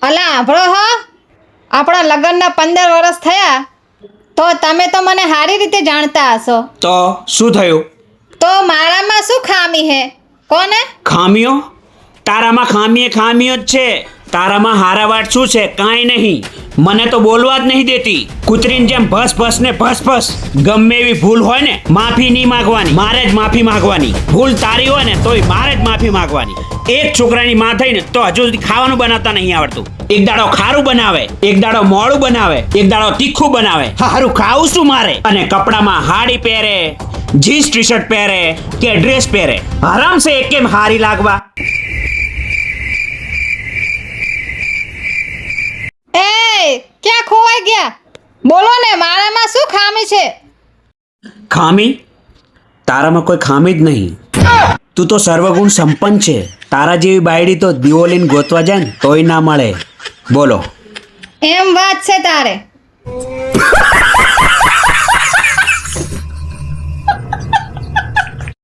અલા આભળો હો, આપણા લગ્નના 15 વર્ષ થયા તો તમે તો મને સારી રીતે જાણતા હશો. તો શું થયું? તો મારામાં શું ખામી હે કોને? ખામીઓ? તારામાં ખામીઓ જ છે. તારામાં હારાવાટ શું છે? કાંઈ નહીં. મને તો બોલવા જ નહીં દેતી. કૂતરીની જેમ ભસ ને ભસ. ગમે એવી ભૂલ હોય ને માફી નહીં માંગવાની, મારે જ માફી માંગવાની. ભૂલ તારી હોય ને તોય મારે જ માફી માંગવાની. એક છોકરાની માં થઈને તો હજુ સુધી ખાવાનું બનાવતા નહીં આવડતું. એક દાડો ખારું બનાવે, એક દાડો મોડું બનાવે, એક દાડો તીખું બનાવે. હારું ખાવું શું મારે? અને કપડામાં હાડી પહેરે, જીન્સ ટી શર્ટ પહેરે કે ડ્રેસ પહેરે, આરામ સે એક કેમ હારી લાગવા. એ ક્યાં ખોવાઈ ગયા? બોલો ને, મારામાં શું ખામી છે? ખામી? તારામાં કોઈ ખામી જ નહીં. તું તો સર્વગુણ સંપન્ન છે. તારા જેવી બાયડી તો દિવાળીને ગોતવા જાય ને તોય ના મળે. બોલો. એમ વાત છે તારે.